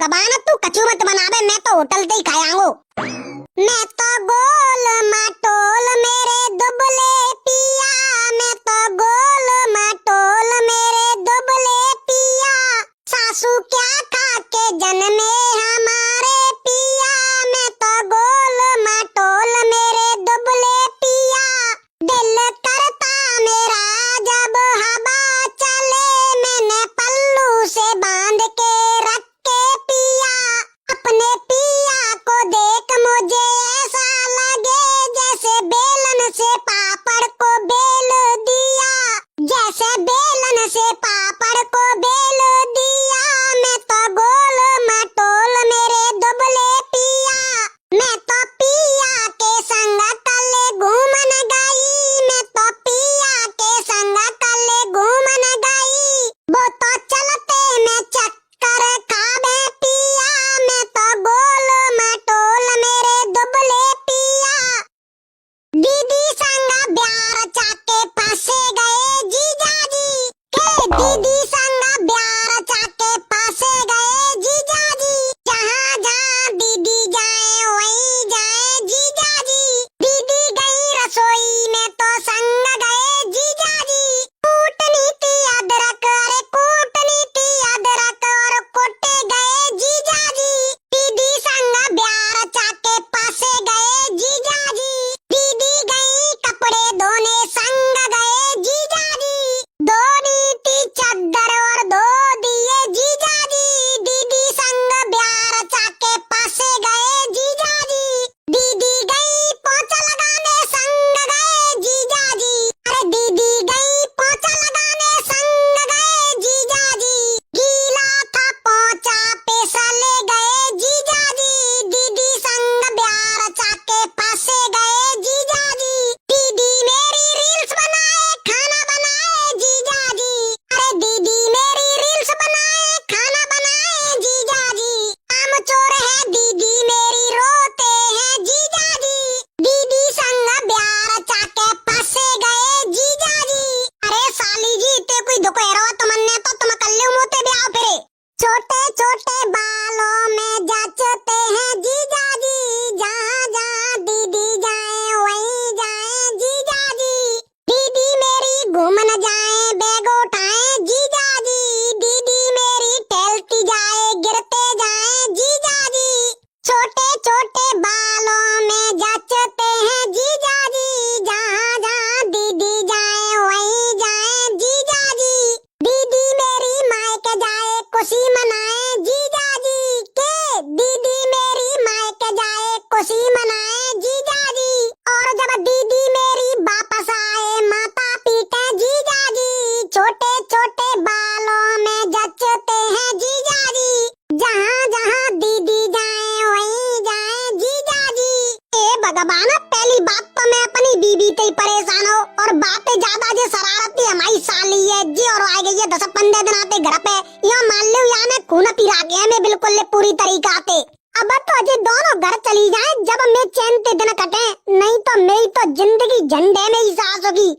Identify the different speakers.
Speaker 1: भगवान तू कचू मत बनावे, मैं तो होटल से ही खायांगो। मैं तो गोल मटोल मेरे दुबले पिया, मैं तो गोल मटोल मेरे दुबले पिया, सासू क्या खा के जन्मे हमारे पिया, मैं तो गोल मटोल मेरे दुबले पिया, दिल करता मेरा जब हवा चले, मैंने पल्लू से बांध के रख के पिया, अपने पिया को देख मुझे ऐसा लगे जैसे बेलन से पापड़ को बेल दिया, जैसे बेलन से पापड़ को बेल दिया, मैं तो गोल मटोल मेरे दुबले पिया, मैं तो पिया के संग कले घूमन गई, मैं तो पिया के संग कले घूमन गई, वो तो चलते में चक्कर खावे पिया, मैं तो गोल मटोल मेरे दुबले पिया, दीदी संग ब्यार चाके फंसे गए जीजाजी, के दीदी संग ब्यार चाके फंसे गए जीजाजी, जहाँ जहाँ दीदी जाए वहीं जाए जीजाजी, दीदी गई रसोई में तो संग गए जीजाजी, कूटनीति अदरक अरे कूटनीति अदरक और कुटे गए जीजाजी, दीदी संग ब्यार चाके फंसे गए जीजाजी, दीदी गई कपड़े धोने संग गए जीजाजी, दो नीति चद्दर और दो दिए जीजाजी, दीदी संग ब्यार चाके फंसे गए जीजाजी, दीदी गई पोंछा लगाने संग गए जीजाजी, अरे दीदी गई पोंछा लगाने संग गए जीजाजी, गीला था पोंछा पेसले गए जीजाजी, दीदी संग ब्यार चाके फंसे गए जीजाजी, दीदी मेरी रील्स बनाए खाना बनाए जीजाजी, अरे दीदी मेरी रील्स बनाए खाना बनाए जीजाजी, काम चोर है दीदी मेरी रोते हैं जीजाजी, दीदी संग ब्यार चाके फंसे गए जीजाजी, अरे साली जी ते कोई दुख है तुमने तो तुम कल्ले मोते भी आओ फिरे, छोटे छोटे बालों में जचते हैं जीजाजी, जहाँ जहाँ दीदी जाए वहीं जाए जीजाजी, दीदी मेरी घूम न जाए बैग उठाए जीजाजी, दीदी मेरी टहलती जाए गिरते जाए जीजाजी, छोटे छोटे बालों में जचते हैं जीजाजी, जहाँ जहाँ दीदी जाए वहीं जाए जीजाजी, दीदी मेरी मायके जाए खुशी मनाए जीजाजी, के दीदी मेरी मायके जाए खुशी मनाए जीजाजी, और जब दीदी मेरी वापस आए माता पीटे जीजाजी, छोटे छोटे बालों में जचते हैं जीजाजी, जहाँ जहाँ दीदी जाए वहीं जाए जीजाजी, ए भगवान पहली बात तो मैं अपनी बीबी से ही परेशान हूँ, और बातें ज्यादा जो शरारती हमारी साली है जी, और आ गई है 10-15 दिन आते घर पे, यो मान लो यहाँ में खून पिला गया मैं बिल्कुल पूरी तरीका से, अब तो अजय दोनों घर चली जाए जब मैं चैन ते दिन कटे, नहीं तो मेरी तो जिंदगी झंडे में ही सांस होगी।